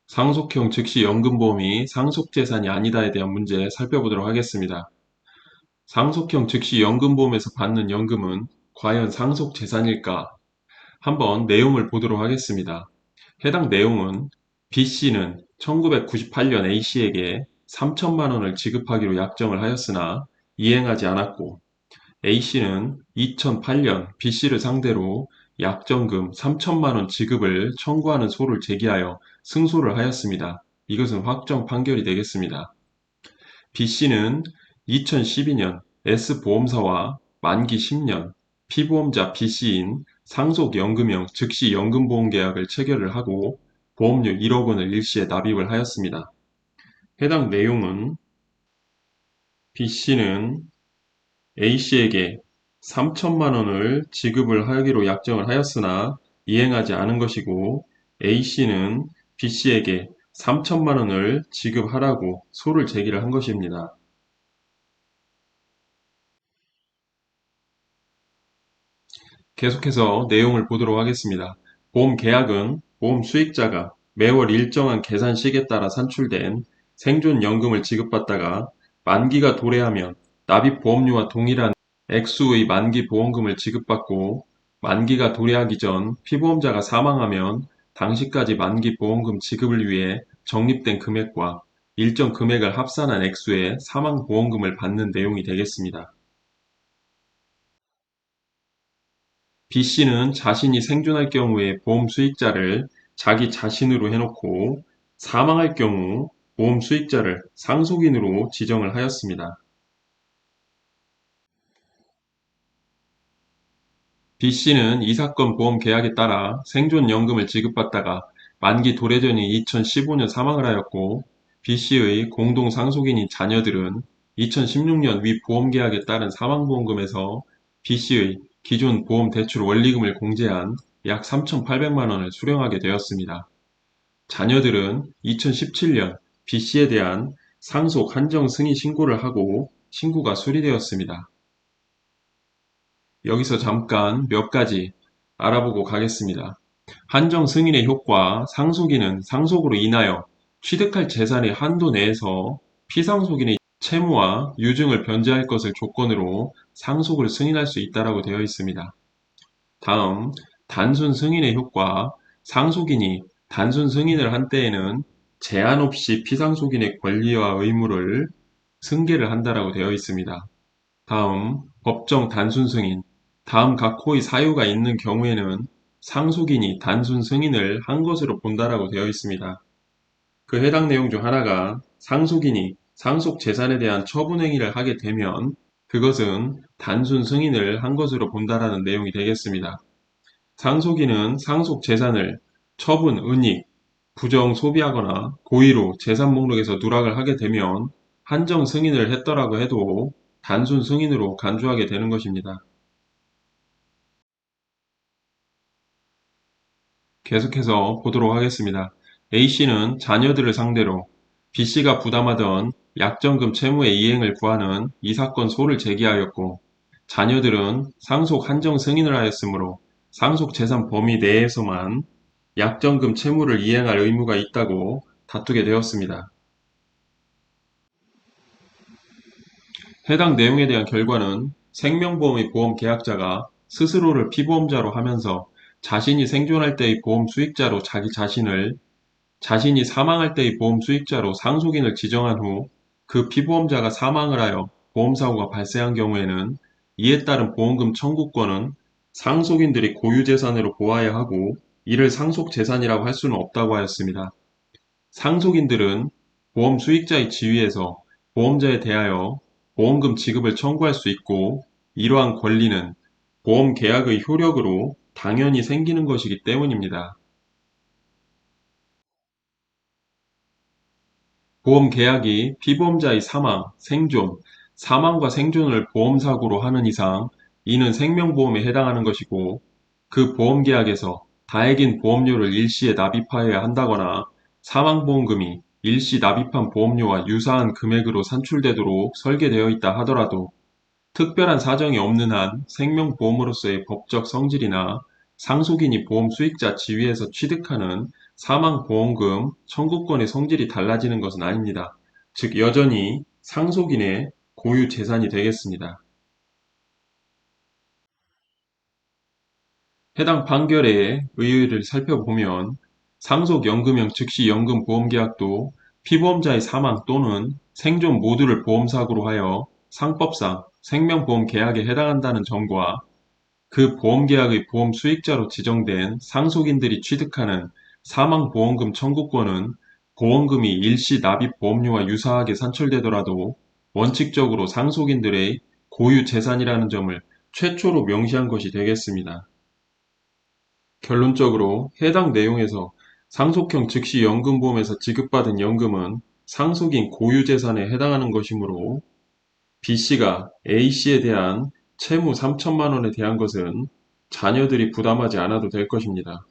상속형 즉시연금보험이 상속재산이 아니다에 대한 문제 살펴보도록 하겠습니다. 상속형 즉시연금보험에서 받는 연금은 과연 상속재산일까? 한번 내용을 보도록 하겠습니다. 해당 내용은 B씨는 1998년 A씨에게 3천만 원을 지급하기로 약정을 하였으나 이행하지 않았고, A씨는 2008년 B씨를 상대로 약정금 3천만 원 지급을 청구하는 소를 제기하여 승소를 하였습니다. 이것은 확정 판결이 되겠습니다. B씨는 2012년 S보험사와 만기 10년 피보험자 B씨인 상속연금형 즉시연금보험계약을 체결을 하고 보험료 1억 원을 일시에 납입을 하였습니다. 해당 내용은 B씨는 A씨에게 3천만 원을 지급을 하기로 약정을 하였으나 이행하지 않은 것이고, A씨는 B씨에게 3천만 원을 지급하라고 소를 제기를 한 것입니다. 계속해서 내용을 보도록 하겠습니다. 보험 계약은 보험 수익자가 매월 일정한 계산식에 따라 산출된 생존연금을 지급받다가 만기가 도래하면 납입 보험료와 동일한 액수의 만기 보험금을 지급받고, 만기가 도래하기 전 피보험자가 사망하면 당시까지 만기 보험금 지급을 위해 적립된 금액과 일정 금액을 합산한 액수의 사망 보험금을 받는 내용이 되겠습니다. B씨는 자신이 생존할 경우에 보험 수익자를 자기 자신으로 해놓고 사망할 경우 보험 수익자를 상속인으로 지정을 하였습니다. B씨는 이 사건 보험 계약에 따라 생존연금을 지급받다가 만기 도래 전인 2015년 사망을 하였고, B씨의 공동 상속인인 자녀들은 2016년 위 보험 계약에 따른 사망보험금에서 B씨의 기존 보험 대출 원리금을 공제한 약 3,800만 원을 수령하게 되었습니다. 자녀들은 2017년 B씨에 대한 상속 한정 승인 신고를 하고 신고가 수리되었습니다. 여기서 잠깐 몇 가지 알아보고 가겠습니다. 한정 승인의 효과, 상속인은 상속으로 인하여 취득할 재산의 한도 내에서 피상속인의 채무와 유증을 변제할 것을 조건으로 상속을 승인할 수 있다고 되어 있습니다. 다음, 단순 승인의 효과, 상속인이 단순 승인을 한 때에는 제한 없이 피상속인의 권리와 의무를 승계를 한다고 되어 있습니다. 다음, 법정 단순 승인. 다음 각 호의 사유가 있는 경우에는 상속인이 단순 승인을 한 것으로 본다라고 되어 있습니다. 그 해당 내용 중 하나가 상속인이 상속 재산에 대한 처분 행위를 하게 되면 그것은 단순 승인을 한 것으로 본다라는 내용이 되겠습니다. 상속인은 상속 재산을 처분, 은닉, 부정 소비하거나 고의로 재산 목록에서 누락을 하게 되면 한정 승인을 했더라고 해도 단순 승인으로 간주하게 되는 것입니다. 계속해서 보도록 하겠습니다. A씨는 자녀들을 상대로 B씨가 부담하던 약정금 채무의 이행을 구하는 이 사건 소를 제기하였고, 자녀들은 상속 한정 승인을 하였으므로 상속 재산 범위 내에서만 약정금 채무를 이행할 의무가 있다고 다투게 되었습니다. 해당 내용에 대한 결과는 생명보험의 보험 계약자가 스스로를 피보험자로 하면서 자신이 생존할 때의 보험 수익자로 자기 자신을, 자신이 사망할 때의 보험 수익자로 상속인을 지정한 후 그 피보험자가 사망을 하여 보험사고가 발생한 경우에는 이에 따른 보험금 청구권은 상속인들이 고유재산으로 보아야 하고, 이를 상속재산이라고 할 수는 없다고 하였습니다. 상속인들은 보험 수익자의 지위에서 보험자에 대하여 보험금 지급을 청구할 수 있고, 이러한 권리는 보험 계약의 효력으로 당연히 생기는 것이기 때문입니다. 보험 계약이 피보험자의 사망, 생존, 사망과 생존을 보험사고로 하는 이상 이는 생명보험에 해당하는 것이고, 그 보험 계약에서 다액인 보험료를 일시에 납입하여야 한다거나 사망보험금이 일시 납입한 보험료와 유사한 금액으로 산출되도록 설계되어 있다 하더라도 특별한 사정이 없는 한 생명보험으로서의 법적 성질이나 상속인이 보험 수익자 지위에서 취득하는 사망보험금 청구권의 성질이 달라지는 것은 아닙니다. 즉, 여전히 상속인의 고유 재산이 되겠습니다. 해당 판결의 의의를 살펴보면 상속연금형 즉시연금보험계약도 피보험자의 사망 또는 생존 모두를 보험사고로 하여 상법상 생명보험계약에 해당한다는 점과 그 보험계약의 보험 수익자로 지정된 상속인들이 취득하는 사망보험금 청구권은 보험금이 일시 납입 보험료와 유사하게 산출되더라도 원칙적으로 상속인들의 고유 재산이라는 점을 최초로 명시한 것이 되겠습니다. 결론적으로 해당 내용에서 상속형 즉시연금보험에서 지급받은 연금은 상속인 고유재산에 해당하는 것이므로 B씨가 A씨에 대한 채무 3천만 원에 대한 것은 자녀들이 부담하지 않아도 될 것입니다.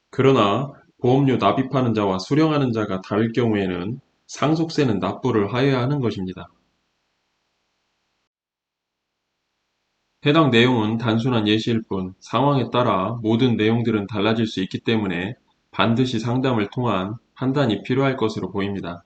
그러나 보험료 납입하는 자와 수령하는 자가 다를 경우에는 상속세는 납부를 하여야 하는 것입니다. 해당 내용은 단순한 예시일 뿐 상황에 따라 모든 내용들은 달라질 수 있기 때문에 반드시 상담을 통한 판단이 필요할 것으로 보입니다.